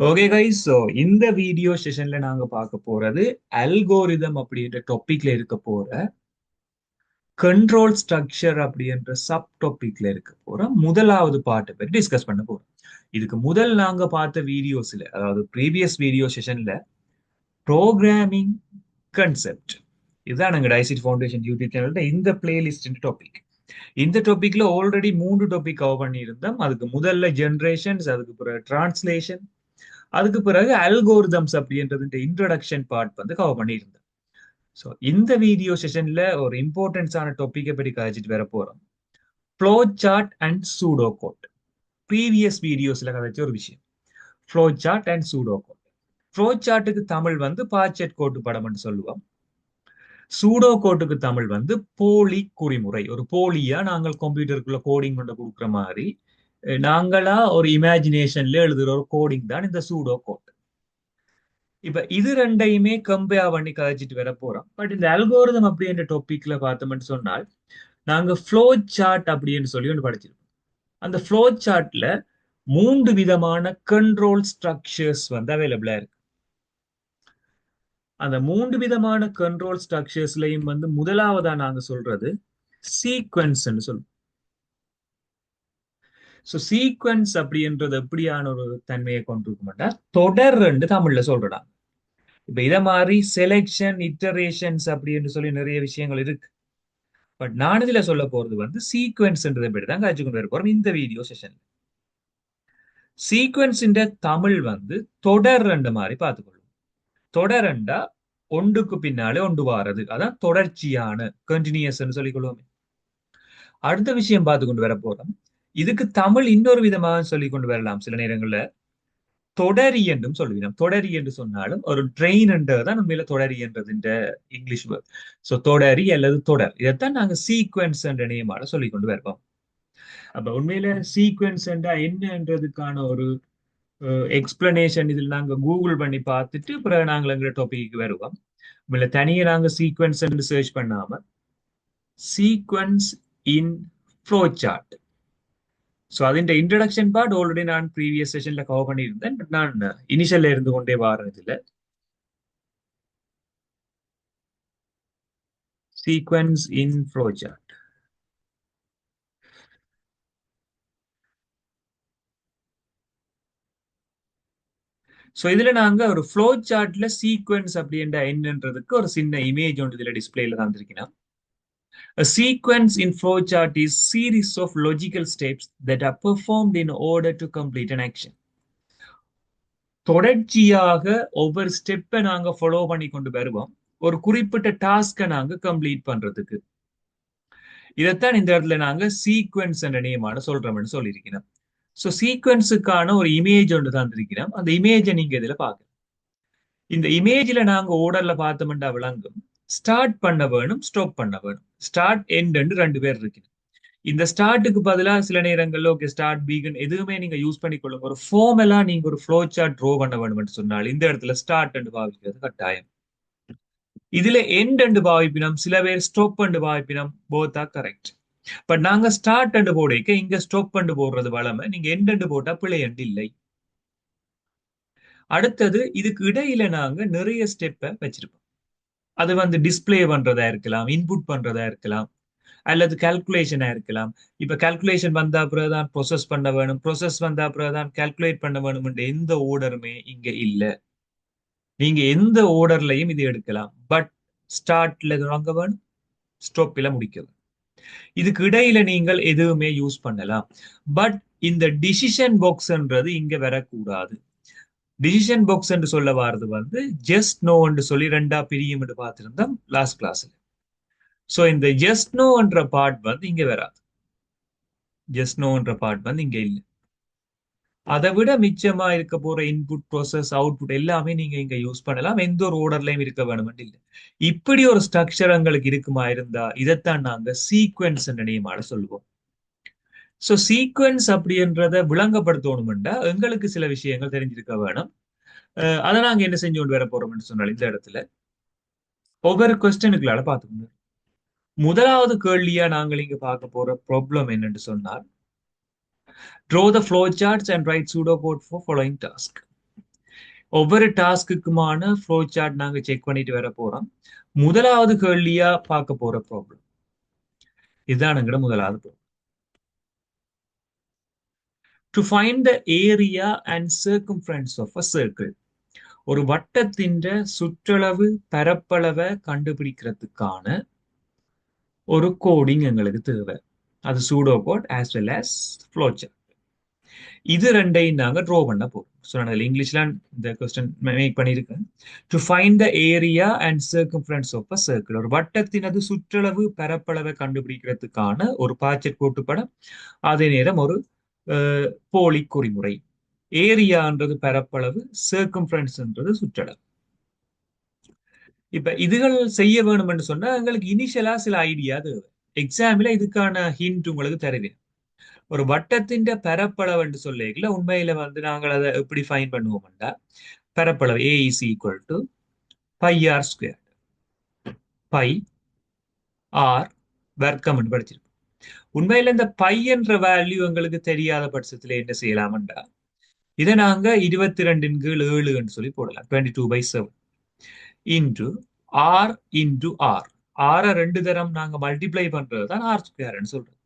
Okay guys, so இந்த video செஷன்ல நாங்க பார்க்க போறது அல்கோரிதம் அப்படின்ற டாபிக்ல இருக்க போற கண்ட்ரோல் ஸ்ட்ரக்சர் அப்படின்ற சப் டாபிக்ல இருக்க போற முதலாவது பாட்டை பற்றி டிஸ்கஸ் பண்ண போறோம். இதுக்கு முதல் நாங்க பார்த்த வீடியோஸ்ல, அதாவது ப்ரீவியஸ் வீடியோ செஷன்ல ப்ரோக்ராமிங் கன்செப்ட், இதுதான் நாங்க டைசிட் ஃபவுண்டேஷன் யூடியூப் சேனல்ல இந்த பிளேலிஸ்ட் டாபிக். இந்த டாபிக்ல ஆல்ரெடி 3 டாபிக் கவர் பண்ணியிருந்தோம். அதுக்கு முதல்ல ஜென்ரேஷன்ஸ், அதுக்கு பிறகு டிரான்ஸ்லேஷன், அதுக்கு பிறகு அல்கோரிதம்ஸ் அப்படின்றது இன்ட்ரோடக்ஷன் பார்ட் வந்து கவர் பண்ணியிருந்தேன். ஸோ இந்த வீடியோ செஷன்ல ஒரு இம்பார்ட்டன்ஸான டாபிக்கை பற்றி கழிச்சிட்டு வர போறோம். Flow chart and pseudo code. Previous வீடியோஸ்ல கதைச்ச ஒரு விஷயம், flow chart and pseudo code. Flow சார்ட்டுக்கு தமிழ் வந்து பாச்செட் கோட்டு படம்னு சொல்லுவோம். சூடோ கோட்டுக்கு தமிழ் வந்து போலி குறிமுறை. ஒரு போலியா நாங்கள் கம்ப்யூட்டருக்குள்ள கோடிங் கொண்டு கொடுக்குற மாதிரி நாங்களா ஒரு இமேஜினேஷன்ல எழுதுற ஒரு கோடிங் தான் இந்த சூடோ கோட். இப்ப இது ரெண்டையுமே கம்பேர் பண்ணி கதைச்சிட்டு வர போறோம். பட் இந்த அல்கோரிதம் அப்படின்ற டாபிக்ல பார்த்தோம்னு சொன்னால், நாங்க ஃப்ளோ சார்ட் அப்படின்னு சொல்லி ஒன்று படிச்சிருக்கோம். அந்த ஃப்ளோ சார்ட்ல 3 விதமான கண்ட்ரோல் ஸ்ட்ரக்சர்ஸ் வந்து அவைலபிளா இருக்கு. அந்த 3 விதமான கண்ட்ரோல் ஸ்ட்ரக்சர்ஸ்லயும் வந்து முதலாவதா நாங்க சொல்றது சீக்வன்ஸ் சொல்லுவோம். ஸோ சீக்வன்ஸ் அப்படின்றது எப்படியான ஒரு தன்மையை கொண்டிருக்க மாட்டா, தொடர் ரெண்டு தமிழ்ல சொல்றாங்க. இப்ப இத மாதிரி செலெக்ஷன், இட்டரேஷன்ஸ் அப்படின்னு சொல்லி நிறைய விஷயங்கள் இருக்கு. பட் நான் இதுல சொல்ல போறது வந்து சீக்வன்ஸ்ன்றதை பற்றி தான் காய்ச்சி கொண்டு வர போறோம் இந்த வீடியோ செஷன். சீக்வன்ஸ் தமிழ் வந்து தொடர் ரெண்டு மாதிரி பார்த்துக்கொள்ளும். தொடரண்டா ஒன்றுக்கு பின்னாலே ஒன்று வாரது, அதான் தொடர்ச்சியான கண்டினியூஸ் சொல்லிக் கொள்வோமே. அடுத்த விஷயம் பார்த்து கொண்டு வர போறோம். இதுக்கு தமிழ் இன்னொரு விதமாக சொல்லிக் கொண்டு வரலாம். சில நேரங்கள்ல தொடரி என்றும் சொல்லுவோம். தொடரி என்று சொன்னாலும் ஒரு ட்ரெயின் என்றதான் உண்மையில தொடரி என்றது இந்த இங்கிலீஷ் வேர்ட். ஸோ தொடரி அல்லது தொடர், இதைத்தான் நாங்க சீக்வன்ஸ் என்ற நேமால சொல்லிக் கொண்டு வருவோம். அப்ப உண்மையில சீக்வன்ஸ் என்றா என்னன்றதுக்கான ஒரு எக்ஸ்பிளனேஷன் இதில் நாங்க கூகுள் பண்ணி பார்த்துட்டு பிறகு நாங்கள் எங்கிற டாபிக்கு வருவோம். உண்மையில தனியே நாங்க சீக்வன்ஸ் என்று சர்ச் பண்ணாம sequence in flow chart. So அதின் இன்ட்ரடக்ஷன் பார்ட் ஆல்ரெடி நான் ப்ரீவியஸ் செஷன்ல கவர் பண்ணியிருந்தேன். பட் நான் இனிஷியல்ல இருந்து கொண்டே வாரேன் இதுல. Sequence in flow chart. So இதுல நாங்க ஒரு ஃப்ளோ சார்ட்ல சீக்வன்ஸ் அப்படின்ற என்னன்றதுக்கு ஒரு சின்ன இமேஜ் ஒன்று இதுல டிஸ்பிளேல தந்திருக்கேன். A sequence in flowchart is series of logical steps that are performed in order to complete an action. தொடர்ச்சியாக ஒவ்வொரு ஸ்டெப்பை நாங்க ஃபாலோ பண்ணி கொண்டு வருவோம் ஒரு குறிப்பிட்ட டாஸ்கை நாங்க கம்ப்ளீட் பண்றதுக்கு. இதைத்தான் இந்த இடத்துல நாங்க சீக்வன்ஸ் என்ற நேமான சொல்றோம்னு சொல்லியிருக்கிறோம். ஸோ சீக்வன்ஸுக்கான ஒரு இமேஜ் ஒன்று தந்திருக்கிறோம். அந்த இமேஜை நீங்க இதுல பாக்கலாம். இந்த இமேஜ்ல நாங்க ஓர்டர்ல பார்த்தோம்னா விளங்கும். ஸ்டார்ட் பண்ண வேணும், ஸ்டாப் பண்ண வேணும். ஸ்டார்ட் எண்ட் ரெண்டு பேர் இருக்கு. இந்த ஸ்டார்ட்டுக்கு பதிலாக சில நேரங்கள்ல ஓகே ஸ்டார்ட் பீகன் எதுவுமே நீங்க யூஸ் பண்ணிக்கொள்ளுங்க. ஒரு ஃபார்ம் எல்லாம் நீங்க ஒரு ஃப்ளோ சார்ட் ட்ரோ பண்ண வேணும்னு சொன்னால் இந்த இடத்துல ஸ்டார்ட் பாவிக்கிறது கட்டாயம். இதுல எண்ட் பாவிப்பினம், சில பேர் ஸ்டாப் பாவிப்பினம். Both are correct. பட் நாங்க ஸ்டார்ட் போடைக்க இங்க ஸ்டாப் போடுறது வளமை. நீங்க எண்ட் போட்டா பிழை இல்லை. அடுத்தது இதுக்கு இடையில நாங்க நிறைய ஸ்டெப்பை வச்சிருப்போம். அது வந்து டிஸ்பிளே பண்றதா இருக்கலாம், இன்புட் பண்றதா இருக்கலாம், அல்லது கால்குலேஷனா இருக்கலாம். இப்ப கால்குலேஷன் வந்தா பிறகுதான் ப்ரொசஸ் பண்ண வேணும், ப்ரொசஸ் வந்தா பிறகுதான் கால்குலேட் பண்ண வேணும் என்ற எந்த ஓர்டருமே இங்க இல்ல. நீங்க எந்த ஓர்டர்லையும் இது எடுக்கலாம். பட் ஸ்டார்ட்ல தொடங்க வேணும், ஸ்டாப்ல முடிக்க வேணும். இதுக்கு இடையில நீங்கள் எதுவுமே யூஸ் பண்ணலாம். பட் இந்த டிசிஷன் பாக்ஸ்ன்றது இங்க வரக்கூடாது. டிசிஷன் பாக்ஸ் என்று சொல்ல வாரது வந்து ஜஸ்ட் நோ என்று சொல்லி ரெண்டா பிரியும் என்று பார்த்திருந்தோம் லாஸ்ட் கிளாஸ்ல. சோ இந்த ஜஸ்ட் நோன்ற பார்ட் வந்து இங்க வராது. ஜஸ்ட் நோன்ற பார்ட் வந்து இங்க இல்லை. அதை விட மிச்சமா இருக்க போற இன்புட், ப்ரோசஸ், அவுட்புட் எல்லாமே நீங்க இங்க யூஸ் பண்ணலாம். எந்த ஒரு ஓர்டர்லயும் இருக்க வேணும் இல்லை. இப்படி ஒரு ஸ்ட்ரக்சர் எங்களுக்கு இருக்குமா இருந்தா இதைத்தான் நாங்க சீக்வன்ஸ் நேமால சொல்லுவோம். ஸோ சீக்வன்ஸ் அப்படின்றத விளங்கப்படுத்தணும்னா எங்களுக்கு சில விஷயங்கள் தெரிஞ்சிருக்க வேணும். அதை நாங்க என்ன செஞ்சு கொண்டு வர போறோம்னு சொன்னால் இந்த இடத்துல ஒவ்வொரு கொஸ்டனுக்குள்ளால பார்த்துக்கோங்க. முதலாவது கேள்வியா நாங்கள் இங்க பார்க்க போற ப்ராப்ளம் என்னன்னு சொன்னால், draw the flow charts and write pseudocode for following task. ஒவ்வொரு டாஸ்க்குக்குமான ஃப்ளோ சார்ட் நாங்க செக் பண்ணிட்டு வர போறோம். முதலாவது கேள்வியா பார்க்க போற ப்ராப்ளம் இதுதான் எங்கட முதலாவது problem. To find the area and circumference of a circle. ஒரு வட்டத்தின் சுற்றளவு பரப்பளவை கண்டுபிடிக்கிறதுக்கான ஒரு கோடிங் எங்களுக்கு தேவை. அது pseudo code as well as flow chart. இது ரெண்டையும் நாங்க ட்ரா பண்ண போறோம். ஸோ நான் இங்கிலீஷ்ல இந்த கொஸ்டின் மேக் பண்ணியிருக்கேன். To find the area and circumference of a circle. ஒரு வட்டத்தினது சுற்றளவு பரப்பளவை கண்டுபிடிக்கிறதுக்கான ஒரு பாய்ச்சல் கோட்டுப்படம், அதே நேரம் ஒரு போலி குறிமுறை. ஏரியான்றது பரப்பளவு, சர்க்கம்ஃபரன்ஸ்ன்றது சுற்றளவு. இப்ப இதுகள் செய்ய வேணும் என்று சொன்னா எங்களுக்கு இனிஷியலா சில ஐடியா தேவை. எக்ஸாம்பிள் இதுக்கான ஹிண்ட் உங்களுக்கு தருவேன். ஒரு வட்டத்தின் பரப்பளவு என்று சொல்லிக்கல உண்மையில நாங்கள் அதை எப்படி ஃபைன் பண்ணுவோம்டா, பரப்பளவு ஏ is equal to pi r square, by R வர்க்கம் என்று படிச்சிருக்கோம். உண்மையில இந்த பை என்ற வேல்யூ எங்களுக்கு தெரியாத பட்சத்துல என்ன செய்யலாம்டா, இதை நாங்க 22/7 என்று சொல்லி போடலாம். 22/7 இன்டு ஆர் இன்டு ஆர். ஆரை 2 தரம் நாங்க மல்டிப்ளை பண்றது தான் ஆர் ஸ்கொயர்னு சொல்றோம்.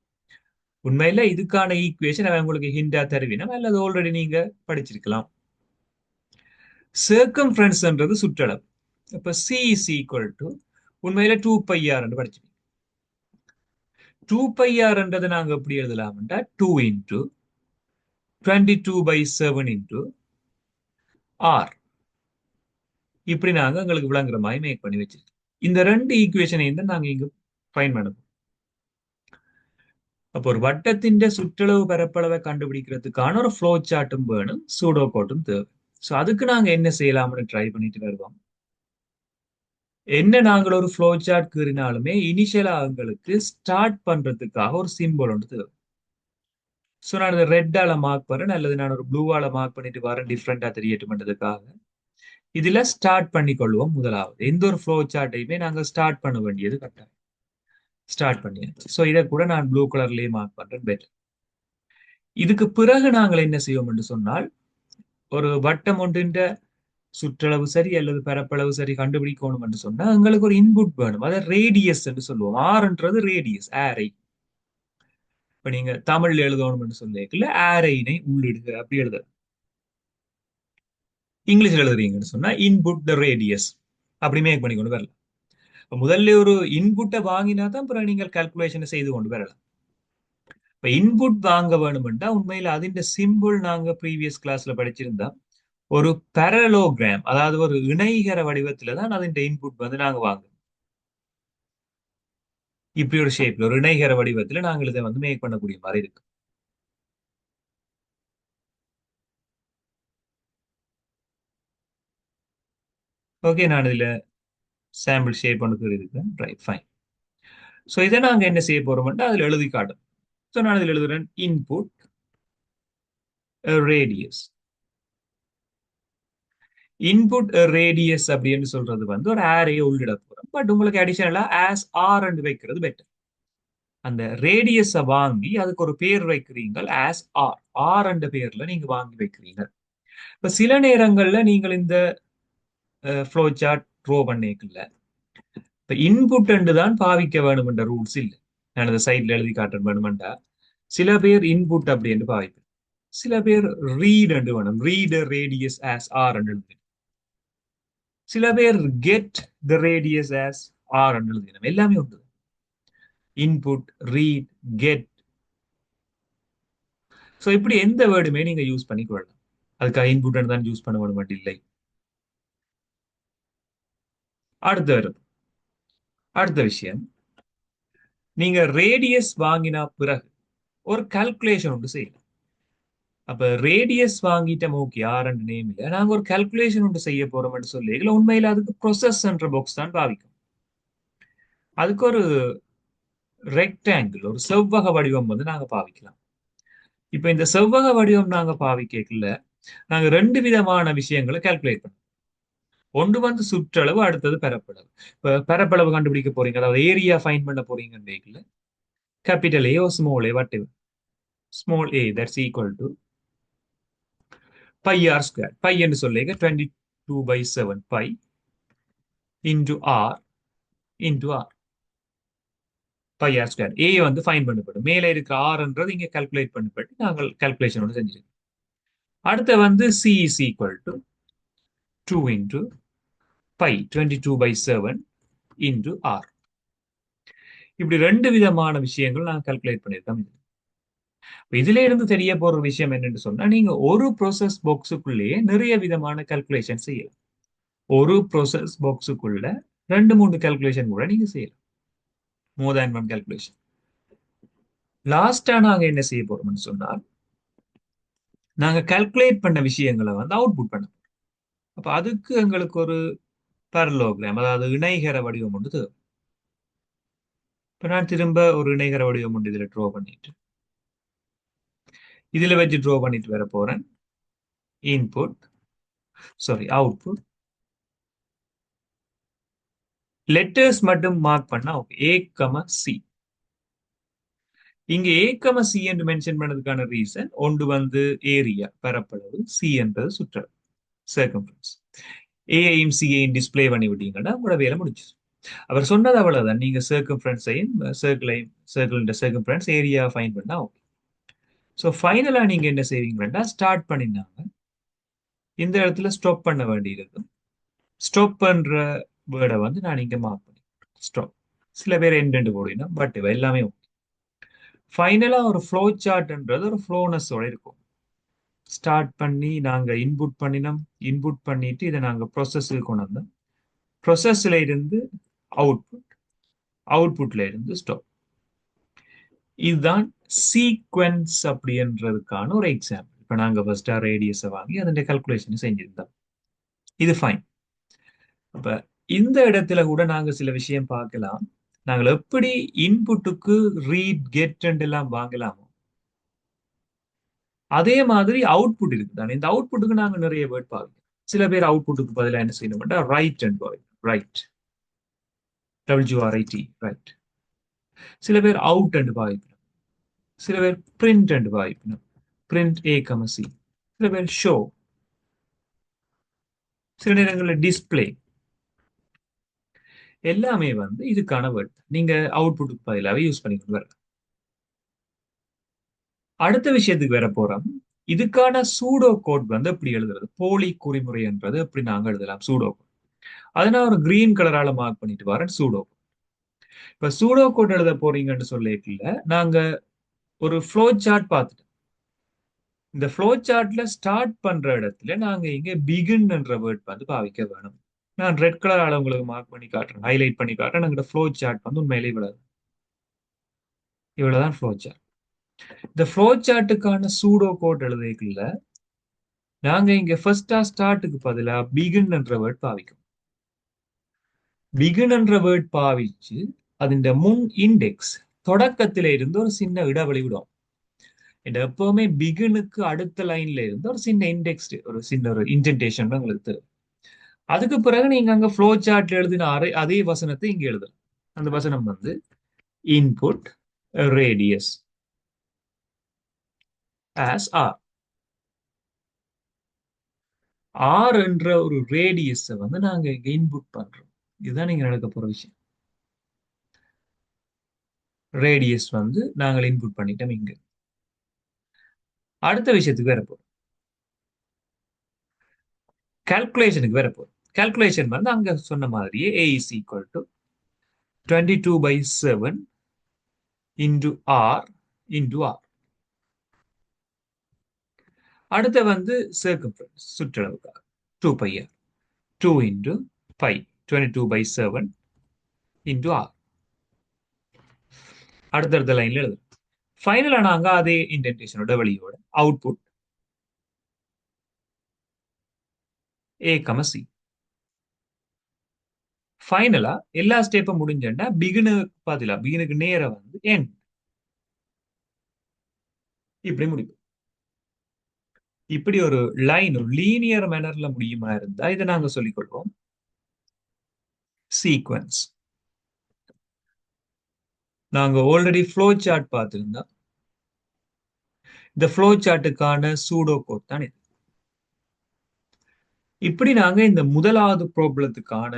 உண்மையில இதுக்கான ஈக்குவேஷன் அவன் உங்களுக்கு ஹிண்டா தருவினம் அல்லது ஆல்ரெடி நீங்க படிச்சிருக்கலாம். சர்க்கம்ஃபரன்ஸ்ன்றது சுற்றளவு. அப்ப சி இஸ் ஈக்குவல் டு உண்மையில 2πr என்று படிச்சிருக்கோம். 2πrன்றதை நாங்க எப்படி எழுதலாம்டா, 2 இன்டு 22/7 இன்டு ஆர். இப்படி நாங்க எங்களுக்கு விளங்குற மாதிரி மேக் பண்ணி வச்சிருக்கோம். இந்த ரெண்டு ஈக்குவேஷனையும் தான் நாங்க இங்க ஃபைன் பண்ணணும். அப்போ ஒரு வட்டத்தின் சுற்றளவு பரப்பளவை கண்டுபிடிக்கிறதுக்கான ஒரு ஃப்ளோ சார்ட்டும் வேணும், சூடோ கோட்டும் தேவை. ஸோ அதுக்கு நாங்க என்ன செய்யலாம்னு ட்ரை பண்ணிட்டு வருவோம். என்ன நாங்கள் ஒரு ஃப்ளோ சார்ட் கீறினாலுமே இனிஷியலா எங்களுக்கு ஸ்டார்ட் பண்றதுக்காக ஒரு சிம்பிள் ஒன்று தேவை. ஸோ நான் இதை ரெட்டால மார்க் பண்றேன் அல்லது நான் ஒரு ப்ளூவால மார்க் பண்ணிட்டு வரேன், டிஃப்ரெண்டா தெரியட்டும் பண்றதுக்காக. இதுல ஸ்டார்ட் பண்ணி கொள்வோம். முதலாவது எந்த ஒரு ஃப்ளோ சார்ட்டையுமே நாங்க ஸ்டார்ட் பண்ண வேண்டியது கட்டாயம். ஸ்டார்ட் பண்ணியாச்சு. ஸோ இதை கூட நான் ப்ளூ கலர்லயே மார்க் பண்றேன், பெட்டர். இதுக்கு பிறகு நாங்கள் என்ன செய்வோம் என்று சொன்னால், ஒரு வட்டம் ஒன்றின் சுற்றளவு சரி அல்லது பரப்பளவு சரி கண்டுபிடிக்கணும் என்று சொன்னா எங்களுக்கு ஒரு இன்புட் வேணும். அதை ரேடியஸ் என்று சொல்லுவோம். ஆர்ன்றது ரேடியஸ், ஆரை. இப்ப நீங்க தமிழ்ல எழுதணும் என்று சொல்லிக்கல ஆரைனை உள்ளிடுக அப்படி எழுத. இங்கிலீஷ்ல எழுதுறீங்கன்னு சொன்னா இன்புட் த ரேடியஸ் அப்படி மேக் பண்ணி கொண்டு வரலாம். முதல்ல ஒரு இன்புட்டை வாங்கினா தான் பிறகு நீங்கள் கால்குலேஷனை செய்து கொண்டு வரலாம். இப்ப இன்புட் வாங்க வேணும்னா உண்மையில அதிண்ட சிம்பிள் நாங்க ப்ரீவியஸ் கிளாஸ்ல படிச்சிருந்தா ஒரு பேரலோகிராம், அதாவது ஒரு இணைகர வடிவத்துல தான் அதிண்ட இன்புட் நாங்க வாங்குவோம். இப்படி ஒரு ஷேப்ல ஒரு இணைகர வடிவத்துல நாங்கள் இதை மேக் பண்ணக்கூடிய மாதிரி இருக்கு. ஓகே, நான் இதுல சாம்பிள் ஷேப் ஒன்று இருக்கேன். Right, fine. ஸோ இதை நாங்க என்ன செய்ய போறோம்னா அதுல எழுதி காட்டும். ஸோ நான் இதுல எழுதுறேன் இன்புட் ரேடியஸ். இன்புட் ரேடியஸ் அப்படின்னு சொல்றது ஒரு ஆரையை உள்ளிட போறோம். பட் உங்களுக்கு அடிஷனலா ஆஸ் ஆர் வைக்கிறது பெட்டர். அந்த ரேடியஸை வாங்கி அதுக்கு ஒரு பேர் வைக்கிறீங்க, ஆஸ் ஆர். ஆர் என்ற பேர்ல நீங்க வாங்கி வைக்கிறீங்க. இப்ப சில நேரங்கள்ல நீங்கள் இந்த ஃப்ளோ சார்ட் ட்ரோ பண்ணிக்கல, இப்ப இன்புட் தான் பாவிக்க வேணும் என்ற ரூல்ஸ் இல்லை. நான் இந்த சைட்ல எழுதி காட்ட வேணுமெண்டா சில பேர் இன்புட் அப்படி என்று பாவிப்பேன், சில பேர் ரீட் என்று வேணும், ரீட் ரேடியஸ் ஆஸ் ஆர் எழுதி. சில பேர் get the radius as R எழுதினோம். எல்லாமே உண்டு. Input, read, get. ஸோ இப்படி எந்த வேர்டுமே நீங்க யூஸ் பண்ணி கொள்ளலாம். அதுக்காக இன்புட் தான் யூஸ் பண்ண வேணும் மட்டும் இல்லை. அடுத்த வருது அடுத்த விஷயம், நீங்க ரேடியஸ் வாங்கினா பிறகு ஒரு கால்குலேஷன் ஒன்று செய்யலாம். அப்ப ரேடியஸ் வாங்கிட்டோம், ஓகே, ஆர் என்ற நேம் இல்லை, நாங்க ஒரு கால்குலேஷன் ஒன்று செய்ய போறோம்னு சொல்லி உண்மையில அதுக்கு ப்ரொசஸ் என்ற பாக்ஸ் தான் பாவிக்கும். அதுக்கு ஒரு ரெக்டாங்கிள், ஒரு செவ்வக வடிவம் நாங்க பாவிக்கலாம். இப்ப இந்த செவ்வக வடிவம் நாங்க பாவிக்கல, நாங்க ரெண்டு விதமான விஷயங்களை கால்குலேட் பண்ணோம். ஒன்று சுற்றளவு, அடுத்தது பரப்பளவு. இப்ப பரப்பளவு கண்டுபிடிக்க போறீங்க, அதாவது ஏரியா ஃபைன் பண்ண போறீங்கன்னு capital A small A, whatever, small A that's equal to pi r square pi என்று சொல்லிங்க 22/7 pi into r into r pi r square A வந்து ஃபைன் பண்ணப்படும் மேலே இருக்கிற ஆர்ன்றது இங்க கால்குலேட் பண்ணப்பட்டு நாங்கள் கால்குலேஷனோட செஞ்சிருக்கோம். அடுத்து வந்து C is equal to 2 into pi 22/7 into R. இப்படி ரெண்டு விதமான விஷயங்கள் நான் கால்குலேட் பண்ணியிருக்கோம். இதுல இருந்து தெரிய போற விஷயம் என்னன்னு சொன்னா நீங்க ஒரு ப்ரோசஸ் பாக்ஸுக்குள்ளேயே நிறைய விதமான கால்குலேஷன் செய்யலாம். ஒரு ப்ரோசஸ் பாக்ஸுக்குள்ள 2-3 கால்குலேஷன் கூட நீங்க செய்யலாம். மோர் தேன் ஒன் கால்குலேஷன். லாஸ்டா நாங்க என்ன செய்ய போறோம்னு சொன்னால் நாங்க கால்குலேட் பண்ண விஷயங்களை வந்து அவுட்புட் பண்ண போறோம். அப்ப அதுக்கு எங்களுக்கு ஒரு பரலோகிராம் அதாவது இணைகர வடிவம் ஒன்று தேவை. இப்ப நான் திரும்ப ஒரு இணைகர வடிவம் ஒன்று இதுல ட்ரா பண்ணிட்டு இதுல வச்சு ட்ரா பண்ணிட்டு வர போறேன். இன்புட் அவுட்புட் லெட்டர்ஸ் மட்டும் மார்க் பண்ணா ஓகே. ஏ கமா சி. இங்க ஏ கமா சி என்று மென்ஷன் பண்ணதுக்கான ரீசன் ஒன்று வந்து ஏரியா பரப்பளவு, சி என்றது சுற்றளவு சர்க்கம்ஃபரன்ஸ். ஏஐயும் சிஐயும் டிஸ்பிளே பண்ணி விட்டீங்கன்னா உங்களோட வேலை முடிச்சு. அவர் சொன்னது அவ்வளவுதான். நீங்க சர்க்கம்ஃபரன்ஸையும் சர்க்கிள் ஏரியா ஃபைன் பண்ணா ஓகே. ஸோ ஃபைனலா நீங்க என்ன செய்வீங்கன்னா ஸ்டார்ட் பண்ணினாங்க இந்த இடத்துல ஸ்டாப் பண்ண வேண்டியிருக்கு. ஸ்டாப் பண்ற வேர்டை வந்து நான் இங்க மார்க் பண்ணி ஸ்டாப். சில பேர் எண்டு போடுவீங்க பட் இவ எல்லாமே ஃபைனலா ஒரு ஃப்ளோ சார்ட்ன்றது ஒரு ஃப்ளோனஸோட இருக்கும். ஸ்டார்ட் பண்ணி நாங்க இன்புட் பண்ணினோம். இன்புட் பண்ணிட்டு இதை நாங்க ப்ரொசஸுக்கு கொண்டு வந்தோம். ப்ரொசஸ்ல இருந்து அவுட்புட், அவுட்புட்ல இருந்து ஸ்டாப். இதுதான் சீக்வென்ஸ் அப்படின்றதுக்கான ஒரு எக்ஸாம்பிள். இப்ப நாங்க ஃபர்ஸ்டா ரேடியஸை வாங்கி அதனுடைய கால்குலேஷன் செஞ்சிருந்தோம். இது ஃபைன். அப்ப இந்த இடத்துல கூட நாங்க சில விஷயம் பார்க்கலாம். நாங்கள் எப்படி இன்புட்டுக்கு ரீட் கெட் எல்லாம் வாங்கலாமோ அதே மாதிரி அவுட்புட் இருக்குதானே. இந்த அவுட்புட்டுக்கு நாங்க நிறைய வேர்ட் பாவிக்கிறோம். சில பேர் அவுட்புட்டுக்கு பதிலாக என்ன செய்யணும்னா write and write, WRIT write. சில பேர் அவுட் அண்ட் பாவிக்கணும். சில பேர் பிரிண்ட் அண்ட் பாவிக்கணும், பிரிண்ட் A, C. சில பேர் ஷோ, சில நேரங்களில் டிஸ்பிளே. எல்லாமே வந்து இதுக்கான வேர்ட் நீங்க அவுட்புட்டுக்கு பதிலாக யூஸ் பண்ணிக்கணும். வர அடுத்த விஷயத்துக்கு வேற போறோம். இதுக்கான சூடோ கோட் வந்து எப்படி எழுதுறது, போலி குறிமுறை என்றது எப்படி நாங்க எழுதலாம் சூடோ கோட். அதை நான் ஒரு கிரீன் கலரால மார்க் பண்ணிட்டு வரேன் சூடோ. இப்ப சூடோ கோட் எழுத போறீங்கன்னு சொல்லிக்கல நாங்க ஒரு ஃப்ளோ சார்ட் பார்த்துட்டோம். இந்த ஃப்ளோ சார்ட்ல ஸ்டார்ட் பண்ற இடத்துல நாங்க இங்க பிகின் என்ற வேர்ட் வந்து பாவிக்க வேணும். நான் ரெட் கலரால உங்களுக்கு மார்க் பண்ணி காட்டுறேன், ஹைலைட் பண்ணி காட்டுறேன். எங்களோட ஃப்ளோ சார்ட் வந்து உண்மையிலே இவ்வளவுதான் ஃப்ளோ சார்ட். இந்த ஃப்ளோ சார்ட்டுக்கான சூடோ கோட் எழுதிக்கல நாங்க இங்க ஃபர்ஸ்டா ஸ்டார்ட்டுக்கு பதிலா பிகின் என்ற வேர்ட் பாவிக்கும். பிகின் என்ற வேர்ட் பாவிச்சு அதிண்ட முன் இண்டெக்ஸ் தொடக்கத்தில இருந்து ஒரு சின்ன இடைவெளி விடும். எப்பவுமே பிகினுக்கு அடுத்த லைன்ல இருந்து ஒரு சின்ன இண்டெக்ஸ், ஒரு சின்ன ஒரு இன்டென்டேஷன் உங்களுக்கு தேவை. அதுக்கு பிறகு நீங்க அங்க ஃப்ளோ சார்ட்ல எழுதின அதே வசனத்தை இங்க எழுதலாம். அந்த வசனம் வந்து input radius as R. R என்ற ஒரு ரேடியஸ வந்து நாங்க இங்க இன்புட் பண்றோம். இதுதான் நீங்க நடக்க போற விஷயம். ரேடியஸ் வந்து நாங்கள் இன்புட் பண்ணிட்டோம். இங்க அடுத்த விஷயத்துக்கு வேற போறோம். கால்குலேஷனுக்கு வேற போறோம். கால்குலேஷன் வந்து அங்க சொன்ன மாதிரியே A is equal to 22/7 into R into R. அடுத்த வந்து circumference சுற்றளவுக்காக 2πr 2 into pi 22/7 into R. அடுத்தடுத்த லைன்ல எழுது. ஃபைனலா நாங்க அதே இன்டென்டேஷனோட வெளியோட அவுட்புட் A, C. ஃபைனலா எல்லா ஸ்டெப்பும் முடிஞ்சேன்னா பிகினுக்கு நேர வந்து எண்ட். இப்படி முடியும். இப்படி ஒரு லைன் ஒரு லீனியர் மேனர்ல முடியுமா இருந்தா இதை நாங்க சொல்லிக் கொள்வோம் சீக்வன்ஸ். நாங்க ஆல்ரெடி ஃப்ளோ சார்ட் பார்த்திருந்தோம். இந்த ஃப்ளோ சார்ட்டுக்கான சூடோ கோட் தான் இது. இப்படி நாங்க இந்த முதலாவது ப்ராப்ளத்துக்கான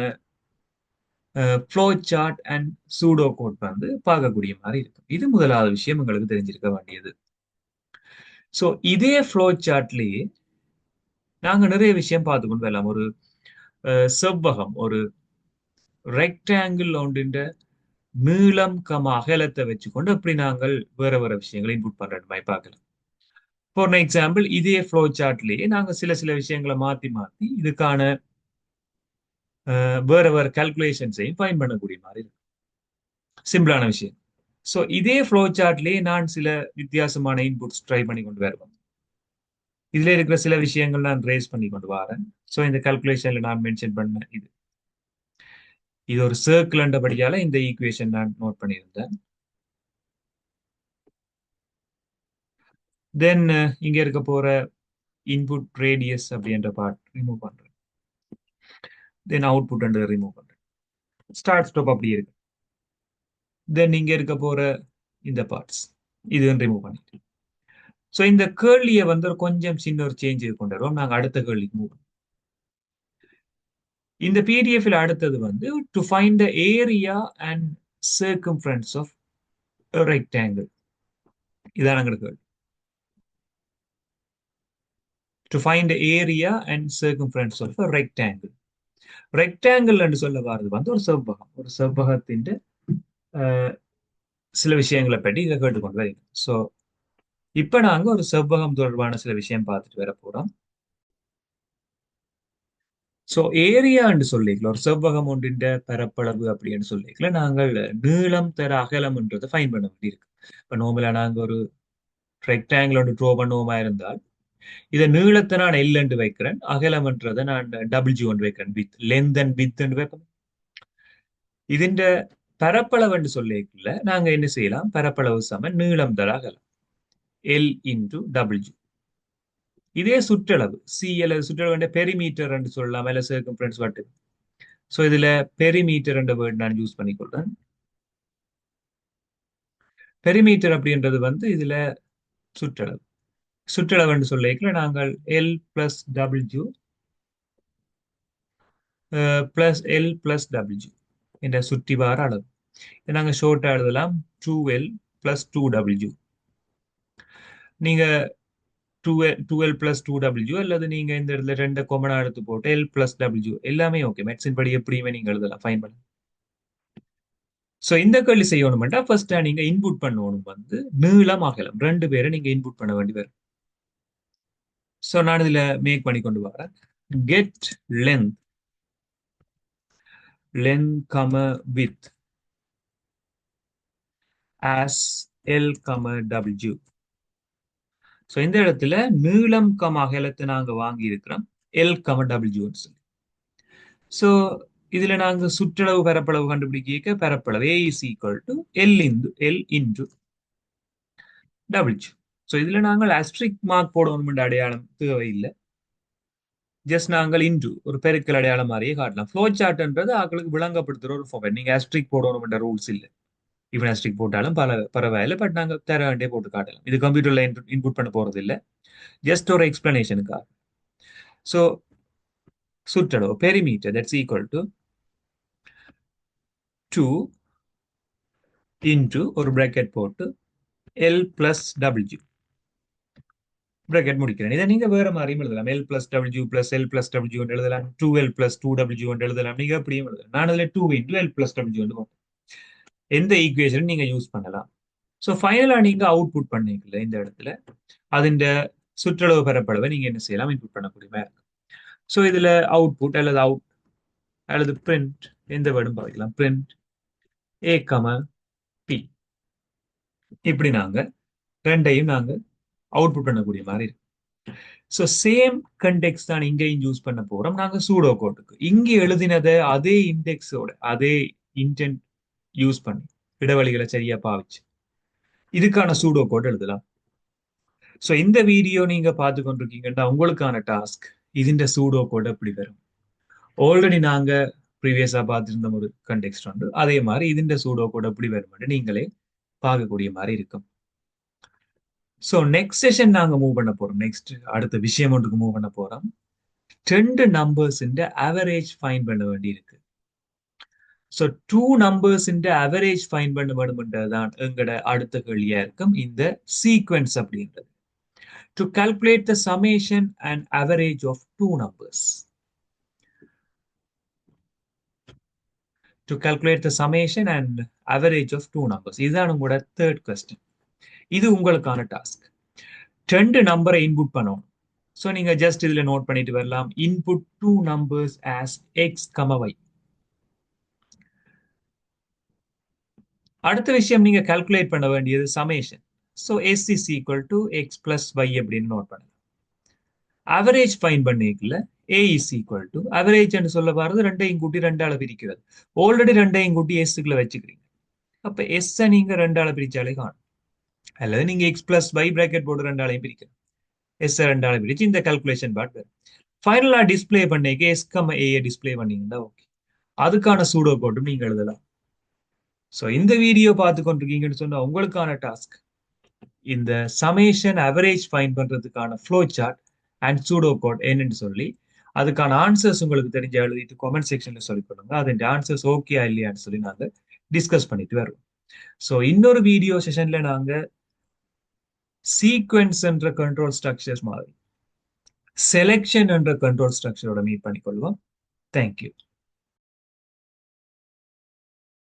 flow chart and pseudo code வந்து பார்க்கக்கூடிய மாதிரி இருக்கும். இது முதலாவது விஷயம் உங்களுக்கு தெரிஞ்சிருக்க வேண்டியது. ஸோ இதே ஃப்ளோ சார்ட்லயே நாங்க நிறைய விஷயம் பார்த்துக்கொண்டு வரலாம். ஒரு செவ்வகம், ஒரு ரெக்டாங்கிள் ஒன்றின் நீளம் அகலத்தை வச்சுக்கொண்டு அப்படி நாங்கள் வேற வேற விஷயங்களை இன்புட் பண்ற மாதிரி பார்க்கலாம். ஃபார் எக்ஸாம்பிள் இதே ஃப்ளோ சார்ட்லயே நாங்க சில சில விஷயங்களை மாத்தி மாத்தி இதுக்கான வேற வேற கால்குலேஷன்ஸையும் ஃபைன் பண்ணக்கூடிய மாதிரி இருக்கும். சிம்பிளான விஷயம். ஸோ இதே ஃப்ளோ சார்ட்லயே நான் சில வித்தியாசமான இன்புட்ஸ் ட்ரை பண்ணி கொண்டு வருவேன். இதுல இருக்கிற சில விஷயங்கள் நான் ரேஸ் பண்ணி கொண்டு வரேன். ஸோ இந்த கால்குலேஷன்ல நான் மென்ஷன் பண்ண இது இது ஒரு சர்க்கிள்ன்றபடியால இந்த ஈக்குவேஷன் நான் நோட் பண்ணியிருந்தேன். தென் இங்க இருக்க போற இன்புட் ரேடியஸ் அப்படின்ற பார்ட் ரிமூவ் பண்றேன். தென் அவுட்புட் ரிமூவ் பண்றேன். ஸ்டார்ட் ஸ்டாப் அப்படி இருக்கு. தென் இங்க இருக்க போற இந்த பார்ட்ஸ் இது ரிமூவ் பண்ணிட்டு, ஸோ இந்த கேர்லியை வந்து கொஞ்சம் சின்ன ஒரு சேஞ்ச் கொண்டு வருவோம். நாங்கள் அடுத்த கேர்லிக்கு மூவ். இந்த பிடிஎஃப்ல அடுத்தது வந்து to find the area and circumference of rectangle. இதான் எங்களுக்கு கேள்வி. To find area and circumference of rectangle. Rectangle என்று சொல்ல வர்றது வந்து ஒரு செவ்வகம். ஒரு செவ்வகத்தின் சில விஷயங்களை பற்றி இதை கேட்டுக்கொண்டு வரீங்க. ஸோ இப்ப நாங்க ஒரு செவ்வகம் தொடர்பான சில விஷயம் பார்த்துட்டு வர போறோம். ஸோ ஏரியான்னு சொல்லிக்கலாம், ஒரு செவ்வகம் ஒன்றின் பரப்பளவு அப்படின்னு சொல்லிக்கலாம். நாங்கள் நீளம் தர அகலம்ன்றதை ஃபைன் பண்ண வேண்டியிருக்கு. இப்போ நார்மலா நாங்க ஒரு ரெக்டாங்கிள் ஒன்று ட்ரோ பண்ணுவோமா இருந்தால் இதை நீளத்தை நான் எல் என்று வைக்கிறேன், அகலம்ன்றதை நான் டபிள்யூ ஒன்று வைக்கிறேன், வித் லென்த் அண்ட் வித் என்று வைப்பேன். ഇതിന്റെ பரப்பளவு என்று சொல்லிக்கல நாங்க என்ன செய்யலாம், பரப்பளவு சம நீளம் தர அகலம் எல் இன்டு டபிள்யூ. இதே சுற்றளவு சி அல்லது சுற்றளவு பெரிமீட்டர் என்று சொல்லலாம், அல்ல சர்க்கம்ஃபரன்ஸ் வாட்டு. ஸோ இதுல பெரிமீட்டர் என்ற வேர்ட் நான் யூஸ் பண்ணிக்கொள்றேன். பெரிமீட்டர் அப்படின்றது வந்து இதுல சுற்றளவு. சுற்றளவு என்று சொல்லிக்கல நாங்கள் L plus W plus L plus W என்ற சுற்றி வார அளவு. நாங்கள் ஷோர்ட்டா எழுதலாம் 2L பிளஸ் 2W. நீங்க 2L பிளஸ் 2W அல்லது நீங்க இந்த இடத்துல ரெண்டு காமனா எடுத்து போட்டு L பிளஸ் W எல்லாமே ஓகே. மெட்ஸின் படி எப்படியுமே நீங்க எழுதலாம், ஃபைன் பண்ணலாம். ஸோ இந்த கேள்வி செய்யணும்னா ஃபர்ஸ்ட் நீங்க இன்புட் பண்ணணும் வந்து நீளம் அகலம் ரெண்டு பேரை நீங்க இன்புட் பண்ண வேண்டி வரும். ஸோ நான் இதுல மேக் பண்ணி கொண்டு வரேன். Get length width as L, W. So இந்த இடத்துல நீளம் அகலத்தை நாங்க வாங்கி இருக்கிறோம் L, W. ஸோ இதுல நாங்க சுற்றளவு பரப்பளவு கண்டுபிடிக்க பரப்பளவு A is equal to L into W. So இதுல நாங்கள் அஸ்ட்ரிக் மார்க் போடணும் அடையாளம் தேவையில்லை. ஜஸ்ட் நாங்கள் இன்டு ஒரு பெருக்கல் அடையாளம் மாதிரியே காட்டலாம். ஃப்ளோ சார்ட்ன்றது ஆக்களுக்கு விளங்கப்படுத்துற ஒரு ஃபார்மேட். நீங்க அஸ்ட்ரிக் போடணும் ரூல்ஸ் இல்லை. ஈவன் அஸ்ட்ரிக் போட்டாலும் பரவாயில்லை, பட் நாங்க தர வேண்டிய போட்டு காட்டலாம். இது கம்ப்யூட்டர்ல இன்புட் பண்ண போறது இல்லை, ஜஸ்ட் ஒரு எக்ஸ்பிளனேஷனுக்காக. ஸோ சுற்றளவு perimeter that's equal to 2 into ஒரு பிராக்கெட் போட்டு எல் பிளஸ் டபிள்யூ பிராக்கெட் முடிக்கிறேன். இதை நீங்க வேற மாதிரியும் எழுதலாம். L plus W plus L plus W எழுதலாம், 2L பிளஸ் 2W எழுதலாம். நீங்க அப்படியும் எழுதலாம். நான் அதுல 2 இன்டு எல் பிளஸ் டபிள்யூ எந்த ஈக்குவேஷன் நீங்க யூஸ் பண்ணலாம். ஸோ ஃபைனலா நீங்க அவுட்புட் பண்ணிக்கல இந்த இடத்துல அதிண்ட சுற்றளவு பரப்பளவை நீங்க என்ன செய்யலாம், இன்புட் பண்ணக்கூடிய. ஸோ இதுல அவுட்புட் அல்லது பிரிண்ட் எந்த வேர்டும் பார்க்கலாம், பிரிண்ட் A, P. இப்படி நாங்க ரெண்டையும் நாங்க அவுட்புட் பண்ணக்கூடிய மாதிரி இருக்கு. ஸோ சேம் கண்டெக்ஸ் தான் இங்கேயும் யூஸ் பண்ண போறோம் நாங்க சூடோ கோட்டுக்கு. இங்க எழுதினதை அதே இண்டெக்ஸோட அதே இன்டென்ட் யூஸ் பண்ணி இடைவெளிகளை சரியா பாவிச்சு இதுக்கான சூடோ கோட் எழுதலாம். ஸோ இந்த வீடியோ நீங்க பார்த்து கொண்டிருக்கீங்கன்னா உங்களுக்கான டாஸ்க் இதுன்ற சூடோ கோட் எப்படி வரும். ஆல்ரெடி நாங்க ப்ரீவியஸா பார்த்துருந்த ஒரு கண்டெக்ஸ்ட் உண்டு, அதே மாதிரி இதுன்ற சூடோ கோட் எப்படி வரும் நீங்களே பார்க்கக்கூடிய மாதிரி இருக்கும். ஸோ நெக்ஸ்ட் செஷன் நாங்க மூவ் பண்ண போறோம். நெக்ஸ்ட் அடுத்த விஷயம் ஒன்றுக்கு மூவ் பண்ண போறோம். 2 நம்பர்ஸ் அவரேஜ் ஃபைண்ட் பண்ண வேண்டியிருக்கு. ஸோ 2 நம்பர்ஸ் அவரேஜ் ஃபைண்ட் பண்ண வேணும்ன்றதுதான் எங்கட அடுத்த கேள்வியா இருக்கும் இந்த சீக்வென்ஸ் அப்படின்றது. To calculate the summation and average of 2 numbers. To calculate the summation and average of 2 numbers. இதுதான் உங்களோட தேர்ட் கொஸ்டின். இது உங்களுக்கான டாஸ்க். 2 நம்பரை இன்புட் பண்ணணும். ஸோ நீங்க ஜஸ்ட் இதுல நோட் பண்ணிட்டு வரலாம். Input 2 numbers as x, y. அடுத்த விஷயம் நீங்க கால்குலேட் பண்ண வேண்டியது summation. So s is equal to x plus y அப்படின்னு நோட் பண்ணலாம். அவரேஜ் ஃபைண்ட் பண்ணிக்கல a is equal to average என்று சொல்ல பாருது 2ஐயும் கூட்டி 2ஆல பிரிக்கிறது. ஆல்ரெடி 2ஐயும் கூட்டி s-க்குள்ள வச்சுக்கிறீங்க. அப்ப s நீங்க 2ஆல பிரிச்சாலே காணும். அல்லது நீங்க x plus y பிராக்கெட் போட்டு 2ஆலையும் பிரிக்கலாம். s 2ஆல பிரிச்சு இந்த கால்குலேஷன் பார்ட் வரும். ஃபைனலா டிஸ்பிளே பண்ணிக்க s, a டிஸ்பிளே பண்ணீங்கன்னா ஓகே. அதுக்கான சூடோ கோடும் நீங்க எழுதலாம். ஸோ இந்த வீடியோ பார்த்து கொண்டிருக்கீங்கன்னு சொன்னா உங்களுக்கான டாஸ்க் இந்த சமேஷன் அவரேஜ் ஃபைண்ட் பண்றதுக்கான flow chart and pseudo code என்னன்னு சொல்லி அதுக்கான ஆன்சர்ஸ் உங்களுக்கு தெரிஞ்ச எழுதிட்டு கமெண்ட் செக்ஷன்ல சொல்லி கொடுங்க. அதன் ஆன்சர்ஸ் ஓகே இல்லையான்னு சொல்லி நாங்க டிஸ்கஸ் பண்ணிட்டு வருவோம். ஸோ இன்னொரு வீடியோ செஷன்ல நாங்க சீக்வென்ஸ் என்ற கண்ட்ரோல் ஸ்ட்ரக்சர்ஸ் மாதிரி செலெக்ஷன் என்ற கண்ட்ரோல் ஸ்ட்ரக்சரோட மீட் பண்ணிக்கொள்வோம். தேங்க்யூ.